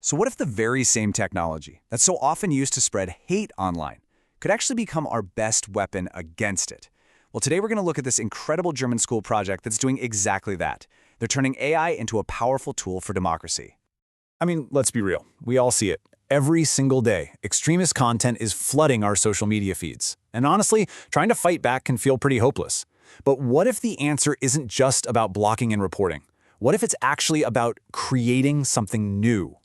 So what if the very same technology that's so often used to spread hate online could actually become our best weapon against it? Well, today we're going to look at this incredible German school project that's doing exactly that. They're turning AI into a powerful tool for democracy. I mean, let's be real. We all see it. Every single day, extremist content is flooding our social media feeds. And honestly, trying to fight back can feel pretty hopeless. But what if the answer isn't just about blocking and reporting? What if it's actually about creating something new?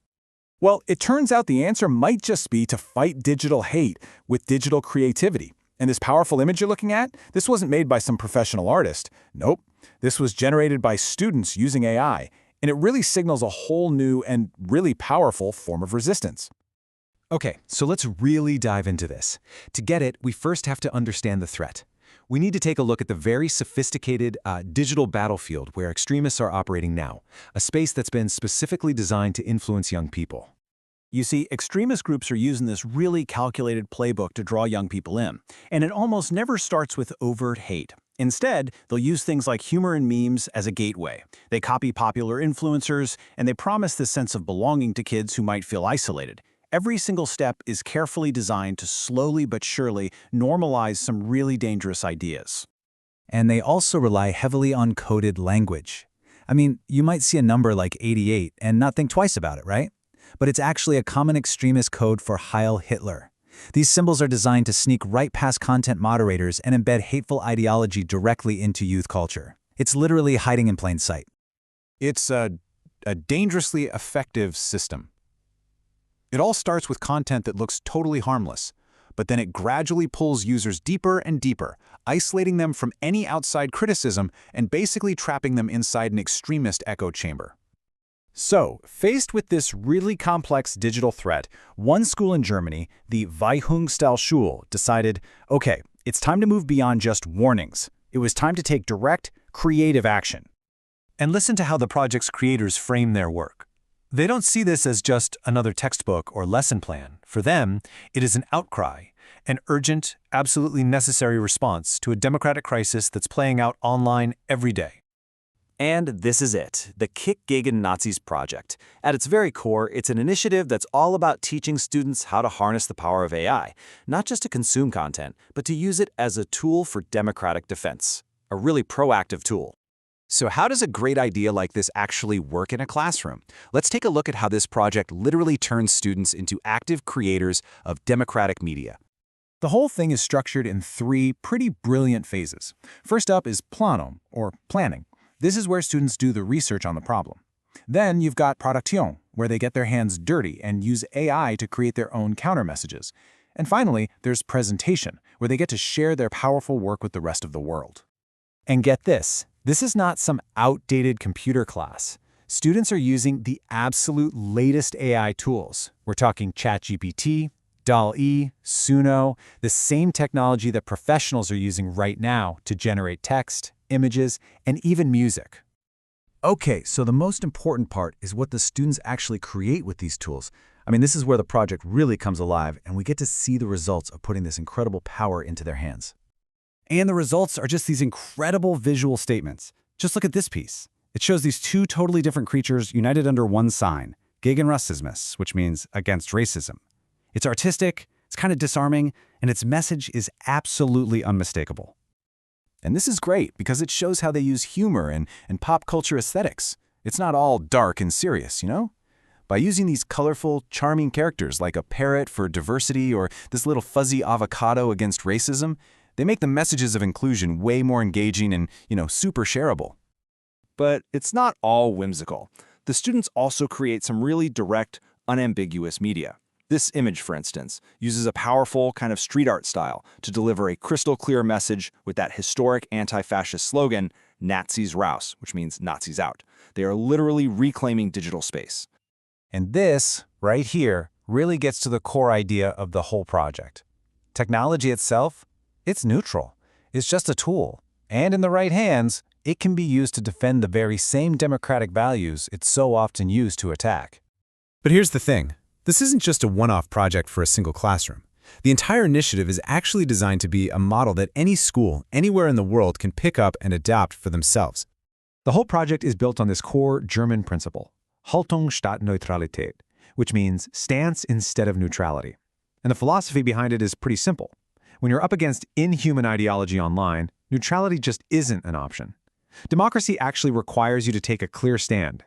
Well, it turns out the answer might just be to fight digital hate with digital creativity. And this powerful image you're looking at, this wasn't made by some professional artist. Nope. This was generated by students using AI, and it really signals a whole new and really powerful form of resistance. Okay, so let's really dive into this. To get it, we first have to understand the threat. We need to take a look at the very sophisticated digital battlefield where extremists are operating now, a space that's been specifically designed to influence young people. You see, extremist groups are using this really calculated playbook to draw young people in, and it almost never starts with overt hate. Instead, they'll use things like humor and memes as a gateway. They copy popular influencers, and they promise this sense of belonging to kids who might feel isolated. Every single step is carefully designed to slowly but surely normalize some really dangerous ideas. And they also rely heavily on coded language. I mean, you might see a number like 88 and not think twice about it, right? But it's actually a common extremist code for Heil Hitler. These symbols are designed to sneak right past content moderators and embed hateful ideology directly into youth culture. It's literally hiding in plain sight. It's a dangerously effective system. It all starts with content that looks totally harmless, but then it gradually pulls users deeper and deeper, isolating them from any outside criticism and basically trapping them inside an extremist echo chamber. So, faced with this really complex digital threat, one school in Germany, the Schul, decided, okay, it's time to move beyond just warnings. It was time to take direct, creative action. And listen to how the project's creators frame their work. They don't see this as just another textbook or lesson plan. For them, it is an outcry, an urgent, absolutely necessary response to a democratic crisis that's playing out online every day. And this is it, the GEGEN NAZIS project. At its very core, it's an initiative that's all about teaching students how to harness the power of AI, not just to consume content, but to use it as a tool for democratic defense, a really proactive tool. So how does a great idea like this actually work in a classroom? Let's take a look at how this project literally turns students into active creators of democratic media. The whole thing is structured in three pretty brilliant phases. First up is Planung, or planning. This is where students do the research on the problem. Then you've got Produktion, where they get their hands dirty and use AI to create their own counter-messages. And finally, there's Presentation, where they get to share their powerful work with the rest of the world. And get this is not some outdated computer class. Students are using the absolute latest AI tools. We're talking ChatGPT, DALL-E, Suno, the same technology that professionals are using right now to generate text, images, and even music. Okay, so the most important part is what the students actually create with these tools. I mean, this is where the project really comes alive, and we get to see the results of putting this incredible power into their hands. And the results are just these incredible visual statements. Just look at this piece. It shows these two totally different creatures united under one sign, Gegen Rassismus, which means against racism. It's artistic, it's kind of disarming, and its message is absolutely unmistakable. And this is great because it shows how they use humor and pop culture aesthetics. It's not all dark and serious, you know? By using these colorful, charming characters like a parrot for diversity or this little fuzzy avocado against racism, they make the messages of inclusion way more engaging and, super shareable. But it's not all whimsical. The students also create some really direct, unambiguous media. This image, for instance, uses a powerful kind of street art style to deliver a crystal clear message with that historic anti-fascist slogan, Nazis raus, which means Nazis out. They are literally reclaiming digital space. And this, right here, really gets to the core idea of the whole project. Technology itself, it's neutral. It's just a tool. And in the right hands, it can be used to defend the very same democratic values it's so often used to attack. But here's the thing. This isn't just a one-off project for a single classroom. The entire initiative is actually designed to be a model that any school, anywhere in the world, can pick up and adopt for themselves. The whole project is built on this core German principle, Haltung statt Neutralität, which means stance instead of neutrality. And the philosophy behind it is pretty simple. When you're up against inhuman ideology online, neutrality just isn't an option. Democracy actually requires you to take a clear stand.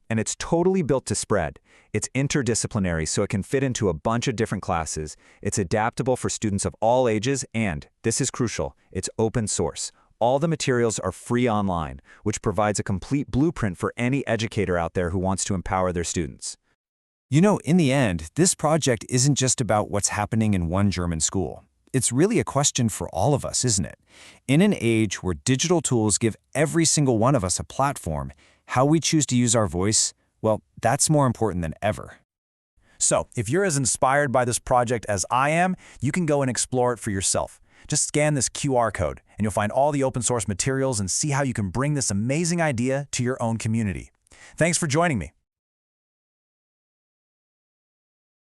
And it's totally built to spread. It's interdisciplinary, so it can fit into a bunch of different classes. It's adaptable for students of all ages, and, this is crucial, it's open source. All the materials are free online, which provides a complete blueprint for any educator out there who wants to empower their students. You know, in the end, this project isn't just about what's happening in one German school. It's really a question for all of us, isn't it? In an age where digital tools give every single one of us a platform, how we choose to use our voice, well, that's more important than ever. So, if you're as inspired by this project as I am, you can go and explore it for yourself. Just scan this QR code, and you'll find all the open source materials and see how you can bring this amazing idea to your own community. Thanks for joining me.